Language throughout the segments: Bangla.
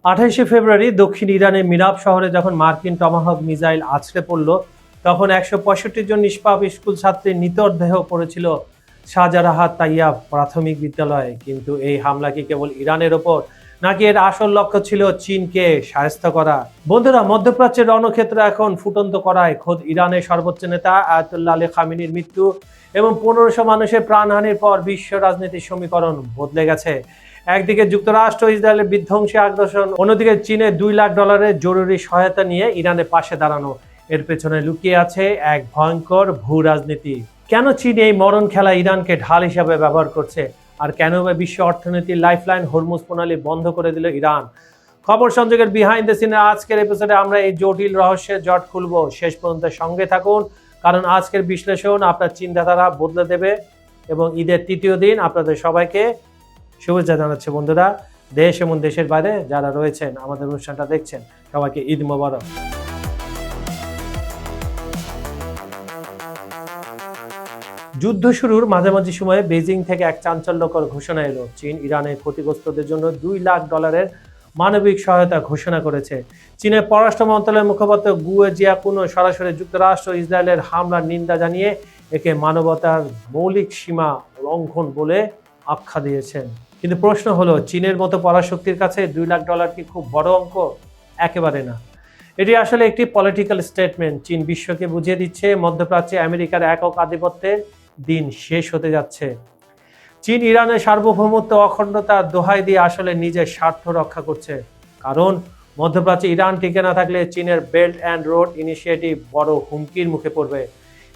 28শে ফেব্রুয়ারি দক্ষিণ ইরানের মিরাব শহরে যখন মার্কিন টমাহক মিসাইল আছড়ে পড়ল, তখন 165 জন নিষ্পাপ স্কুল ছাত্রীর নিতদেহ পড়েছিল শাহজারাহাত তাইয়াব প্রাথমিক বিদ্যালয়ে। কিন্তু এই হামলা কি কেবল ইরানের ওপর, নাকি এর আসল লক্ষ্য ছিল চীনকে শায়েস্তা করা? বন্ধুরা, মধ্যপ্রাচ্যের রণক্ষেত্র এখন ফুটন্ত করায় খোদ ইরানের সর্বোচ্চ নেতা আয়াতুল্লাহ আলী খামেনির মৃত্যু এবং 1500 মানুষের প্রাণহানির পর বিশ্ব রাজনীতির সমীকরণ বদলে গেছে। একদিকে যুক্তরাষ্ট্র ইসরায়েলের বিধ্বংসী আগ্রাসন, অন্যদিকে চীনের $2 লাখ জরুরি সহায়তা নিয়ে ইরানের পাশে দাঁড়ানো। এর পেছনে লুকিয়ে আছে এক ভয়ঙ্কর ভূ রাজনীতি। কেন চীন এই মরণ খেলা ইরানকে ঢাল হিসাবে ব্যবহার করছে, আর কেন বিশ্ব অর্থনীতির লাইফলাইন হরমুজ প্রণালী বন্ধ করে দিল ইরান? খবর সংযোগের বিহাইন্ড দ্য সিনের আজকের এপিসোডে আমরা এই জটিল রহস্যের জট খুলবো। শেষ পর্যন্ত সঙ্গে থাকুন, কারণ আজকের বিশ্লেষণ আপনার চিন্তাধারা বদলে দেবে। এবং ঈদের তৃতীয় দিন আপনাদের সবাইকে শুভেচ্ছা জানাচ্ছি। বন্ধুরা, দেশ এবং দেশের বাইরে যারা রয়েছেন আমাদের অনুষ্ঠানটা দেখছেন, সবাইকে ঈদ মোবারক। যুদ্ধ শুরুর মাঝামাঝি সময়ে বেজিং থেকে এক চাঞ্চল্যকর ঘোষণা এলো। চীন ইরানের ক্ষতিগ্রস্তদের জন্য $2 লাখ মানবিক সহায়তা ঘোষণা করেছে। চীনের পররাষ্ট্র মন্ত্রণালয়ের মুখপাত্র গুয়ে জিয়াকুনো সরাসরি যুক্তরাষ্ট্র ইসরায়েলের হামলার নিন্দা জানিয়ে একে মানবতার মৌলিক সীমা লঙ্ঘন বলে আখ্যা দিয়েছেন। কিন্তু প্রশ্ন হলো, চীনের মতো পরাশক্তির কাছে $2 লাখ কি খুব বড় অঙ্ক? একেবারে না। এটি আসলে একটি পলিটিক্যাল স্টেটমেন্ট। চীন বিশ্বকে বুঝিয়ে দিচ্ছে মধ্যপ্রাচ্যে আমেরিকার একক আধিপত্যের দিন শেষ হতে যাচ্ছে। চীন ইরানের সার্বভৌমত্ব অখণ্ডতার দোহাই দিয়ে আসলে নিজের স্বার্থ রক্ষা করছে। কারণ মধ্যপ্রাচ্যে ইরান টিকে না থাকলে চীনের বেল্ট অ্যান্ড রোড ইনিশিয়েটিভ বড় হুমকির মুখে পড়বে।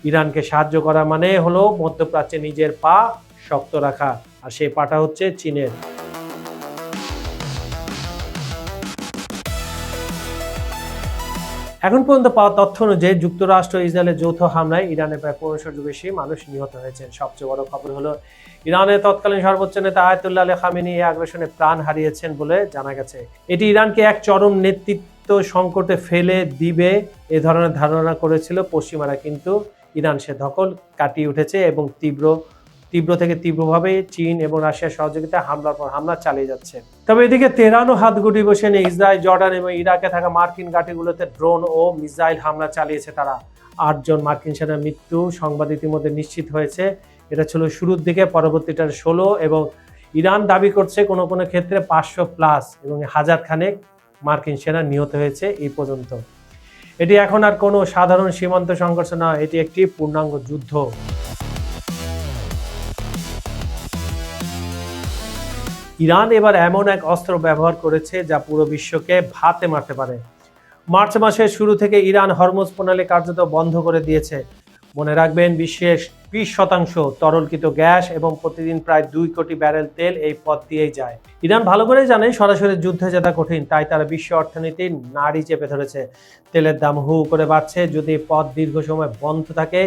ইরানকে সাহায্য করা মানে হলো মধ্যপ্রাচ্যে নিজের পা শক্ত রাখা, আর সেই পাটা হচ্ছে চীনের। এখন পর্যন্ত পাওয়া তথ্য অনুযায়ী যুক্তরাষ্ট্র ইসরায়েলের যৌথ হামলায় ইরানে প্রায় 1500 বেশি মানুষ নিহত হয়েছেন। সবচেয়ে বড় খবর হলো, ইরানের তৎকালীন সর্বোচ্চ নেতা আয়াতুল্লাহ আলী খামেনি এই আগ্রাসনে প্রাণ হারিয়েছেন বলে জানা গেছে। এটি ইরানকে এক চরম নেতৃত্ব সংকটে ফেলে দিবে এ ধরনের ধারণা করেছিল পশ্চিমারা, কিন্তু ইরান সে ধকল কাটিয়ে উঠেছে এবং তীব্র থেকে তীব্রভাবে চীন এবং রাশিয়ার সহযোগিতায় হামলার পর হামলা চালিয়ে যাচ্ছে। তবে এদিকে তেহরানও হাত গুটি বসে নেই। ইসরায়েল, জর্ডান এবং ইরাকে থাকা মার্কিন ঘাঁটিগুলোতে ড্রোন ও মিসাইল হামলা চালিয়েছে তারা। 8 জন মার্কিন সেনার মৃত্যু সংবাদ ইতিমধ্যে নিশ্চিত হয়েছে। এটা ছিল শুরুর দিকে, পরবর্তীটা 16, এবং ইরান দাবি করছে কোনো কোনো ক্ষেত্রে 500+ এবং 1000 খানেক মার্কিন সেনা নিহত হয়েছে এই পর্যন্ত। এটি এখন আর কোনো সাধারণ সীমান্ত সংঘর্ষ নয়, এটি একটি পূর্ণাঙ্গ যুদ্ধ। ইরান এবার এমন এক অস্ত্র ব্যবহার করেছে যা পুরো বিশ্বকে ভাতে মারতে পারে। মার্চ মাসের শুরু থেকে ইরান হরমুজ প্রণালী কার্যত বন্ধ করে দিয়েছে। মনে রাখবেন, বিশ্বের 20% তরলকৃত গ্যাস এবং প্রতিদিন প্রায় 2 কোটি ব্যারেল তেল এই পথ দিয়েই যায়। ইরান ভালো করেই জানে সরাসরি যুদ্ধে জেতা কঠিন, তাই তারা বিশ্ব অর্থনীতির নাড়ি চেপে ধরেছে। তেলের দাম হু করে বাড়ছে। যদি পথ দীর্ঘ সময় বন্ধ থাকে,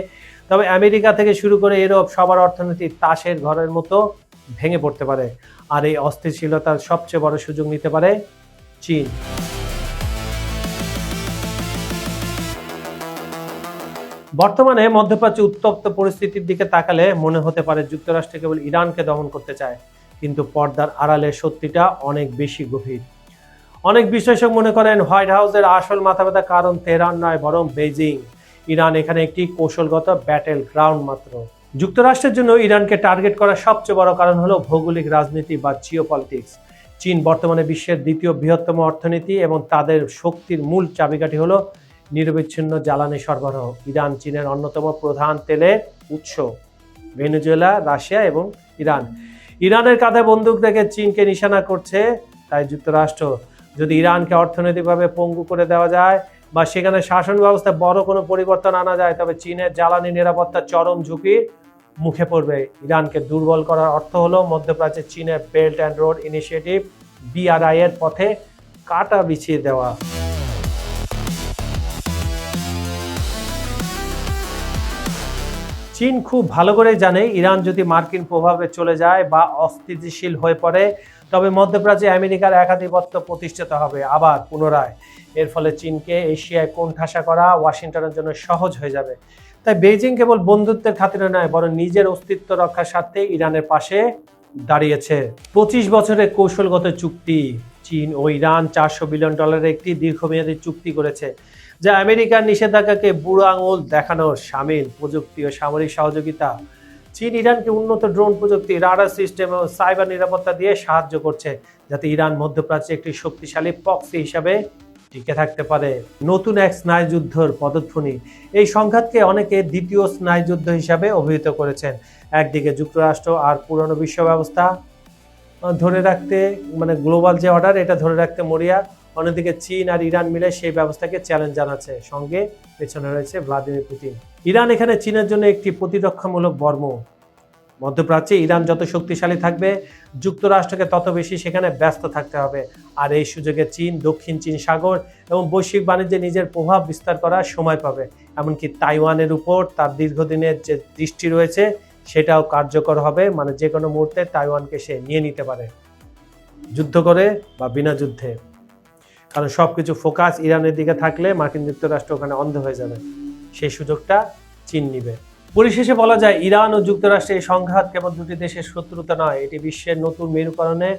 তবে আমেরিকা থেকে শুরু করে ইউরোপ সবার অর্থনীতি তাসের ঘরের মতো ভেঙে পড়তে পারে। আর এই অস্থিতিশীলতার সবচেয়ে বড় সুযোগ নিতে পারে চীন। বর্তমানে মধ্যপ্রাচ্যে উত্তপ্ত পরিস্থিতির দিকে তাকালে মনে হতে পারে যুক্তরাষ্ট্র কেবল ইরানকে দমন করতে চায়, কিন্তু পর্দার আড়ালে সত্যিটা অনেক বেশি গভীর। অনেক বিশ্লেষক মনে করেন হোয়াইট হাউসের আসল মাথাব্যথার কারণ তেহরান নয়, বরং বেইজিং। ইরান এখানে একটি কৌশলগত ব্যাটেল গ্রাউন্ড মাত্র। যুক্তরাষ্ট্রের জন্য ইরানকে টার্গেট করার সবচেয়ে বড় কারণ হলো ভৌগোলিক রাজনীতি বা জিওপলিটিক্স। চীন বর্তমানে বিশ্বের দ্বিতীয় বৃহত্তম অর্থনীতি এবং তাদের শক্তির মূল চাবিকাঠি হলো নিরবিচ্ছিন্ন জ্বালানি সরবরাহ। ইরান চীনের অন্যতম প্রধান তেলের উৎস। ভেনেজুয়েলা, রাশিয়া এবং ইরান। ইরানের কাঁধে বন্দুক রেখে চীনকে নিশানা করছে। তাই যুক্তরাষ্ট্র যদি ইরানকে অর্থনৈতিকভাবে পঙ্গু করে দেওয়া যায় বা সেখানে শাসন ব্যবস্থায় বড় কোনো পরিবর্তন আনা যায়, তবে চীনের জ্বালানি নিরাপত্তা চরম ঝুঁকির মুখে পড়বে। ইরানকে দুর্বল করার অর্থ হলো মধ্যপ্রাচ্যে চীনের belt and road initiative BRI এর পথে কাঁটা বিছিয়ে দেওয়া। চীন খুব ভালো করে জানে, ইরান যদি মার্কিন প্রভাবে চলে যায় বা অস্থিতিশীল হয়ে পড়ে, তবে মধ্যপ্রাচ্যে আমেরিকার একাধিপত্য প্রতিষ্ঠিত হবে আবার পুনরায়। এর ফলে চীনকে এশিয়ায় কোণঠাসা করা ওয়াশিংটনের জন্য সহজ হয়ে যাবে। তাই বেইজিং কেবল বন্ধুত্বের খাতিরে নয়, বরং নিজের অস্তিত্ব রক্ষার স্বার্থে ইরানের পাশে দাঁড়িয়েছে। 25 বছরের কৌশলগত চুক্তি। চীন ও ইরান $400 বিলিয়ন একটি দীর্ঘমেয়াদী চুক্তি করেছে, যা আমেরিকার নিষেধাজ্ঞাকে বুড়ো আঙুল দেখানোর শামিল প্রযুক্তি ও সামরিক সহযোগিতা। চীন ইরানকে উন্নত ড্রোন প্রযুক্তি, রাডার সিস্টেম ও সাইবার নিরাপত্তা দিয়ে সাহায্য করছে, যাতে ইরান মধ্যপ্রাচ্যে একটি শক্তিশালী প্রক্সি হিসাবে টিকে থাকতে পারে। নতুন এক স্নায়ুযুদ্ধের পদধ্বনি। এই সংঘাতকে অনেকে দ্বিতীয় স্নায়ুযুদ্ধ হিসাবে অভিহিত করেছেন। একদিকে যুক্তরাষ্ট্র আর পুরনো বিশ্ব ব্যবস্থা ধরে রাখতে, মানে গ্লোবাল যে অর্ডার, এটা ধরে রাখতে মরিয়া। অন্যদিকে চীন আর ইরান মিলে সেই ব্যবস্থাকে চ্যালেঞ্জ জানাচ্ছে। সঙ্গে পেছনে রয়েছে ভ্লাদিমির পুতিন। ইরান এখানে চীনের জন্য একটি প্রতিরক্ষামূলক বর্ম। মধ্যপ্রাচ্যে ইরান যত শক্তিশালী থাকবে, যুক্তরাষ্ট্রকে তত বেশি সেখানে ব্যস্ত থাকতে হবে। আর এই সুযোগে চীন দক্ষিণ চীন সাগর এবং বৈশ্বিক বাণিজ্যে নিজের প্রভাব বিস্তার করার সময় পাবে। এমনকি তাইওয়ানের উপর তার দীর্ঘদিনের যে দৃষ্টি রয়েছে সেটাও কার্যকর হবে, মানে যে কোনো মুহূর্তে তাইওয়ানকে সে নিয়ে নিতে পারে, যুদ্ধ করে বা বিনা যুদ্ধে। কারণ সবকিছু ফোকাস ইরানের দিকে থাকলে মার্কিন যুক্তরাষ্ট্র ওখানে অন্ধ হয়ে যাবে, সেই সুযোগটা চীন নিবে। পরিশেষে বলা যায়, ইরান ও যুক্তরাষ্ট্রের এই সংঘাত কেবল দুটি দেশের শত্রুতা নয়, এটি বিশ্বের নতুন মেরুকরণের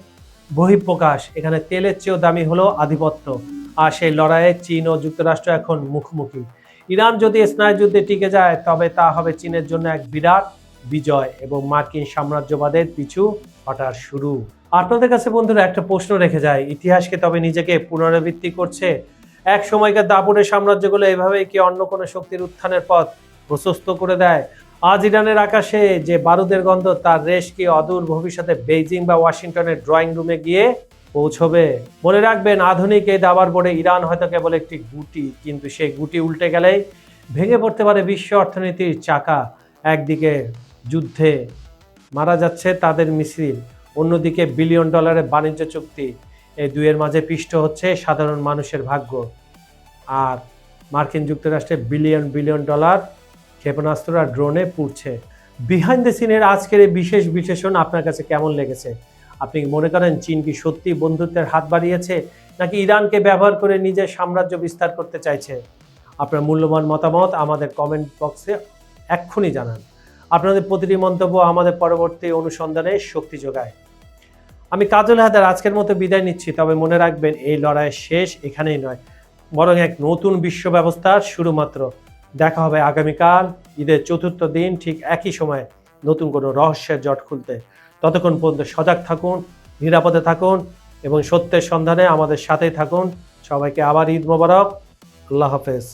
বহিঃপ্রকাশ। এখানে তেলের চেয়েও দামি হলো আধিপত্য, আর সেই লড়াইয়ে চীন ও যুক্তরাষ্ট্র এখন মুখোমুখি। ইরান যদি স্নায়ুযুদ্ধে টিকে যায়, তবে তা হবে চীনের জন্য এক বিরাট বিজয় এবং মার্কিন সাম্রাজ্যবাদের পিছু হটার শুরু। আপনাদের কাছে বন্ধুরা একটা প্রশ্ন রেখে যায়, ইতিহাসকে তবে নিজেকে পুনরাবৃত্তি করছে? এক সময়কার দাপুরের সাম্রাজ্যগুলো এভাবেই কি অন্য কোনো শক্তির উত্থানের পথ প্রশস্ত করে দেয়? আজ ইরানের আকাশে যে বারুদের গন্ধ, তার রেশ কি অদূর ভবিষ্যতে বেইজিং বা ওয়াশিংটনের ড্রয়িং রুমে গিয়ে পৌঁছবে? মনে রাখবেন, আধুনিক এই দাবার বোর্ডে ইরান হয়তো কেবল একটি গুটি, কিন্তু সেই গুটি উল্টে গেলেই ভেঙে পড়তে পারে বিশ্ব অর্থনীতির চাকা। একদিকে যুদ্ধে মারা যাচ্ছে তাদের মিছিল, অন্যদিকে $বিলিয়ন বাণিজ্য চুক্তি। এই দুইয়ের মাঝে পিষ্ট হচ্ছে সাধারণ মানুষের ভাগ্য। আর মার্কিন যুক্তরাষ্ট্রে $বিলিয়ন ক্ষেপণাস্ত্র আর ড্রোনে পুড়ছে। বিহাইন্ড দ্য সিনের আজকের এই বিশেষ বিশ্লেষণ আপনার কাছে কেমন লেগেছে? আপনি মনে করেন চীন কি সত্যি বন্ধুত্বের হাত বাড়িয়েছে, নাকি ইরানকে ব্যবহার করে নিজের সাম্রাজ্য বিস্তার করতে চাইছে? আপনার মূল্যবান মতামত আমাদের কমেন্ট বক্সে এক্ষুনি জানান। আপনাদের প্রতিটি মন্তব্য আমাদের পরবর্তী অনুসন্ধানে শক্তি যোগায়। আমি কাজল হায়দার আজকের মতো বিদায় নিচ্ছি, তবে মনে রাখবেন, এই লড়াইয়ের শেষ এখানেই নয়, বরং এক নতুন বিশ্ব ব্যবস্থার শুরু মাত্র। দেখা হবে আগামীকাল ঈদের চতুর্থ দিন ঠিক একই সময়ে নতুন কোনো রহস্যের জট খুলতে। ততক্ষণ পর্যন্ত সজাগ থাকুন, নিরাপদে থাকুন এবং সত্যের সন্ধানে আমাদের সাথেই থাকুন। সবাইকে আবার ঈদ মোবারক। আল্লাহ হাফেজ।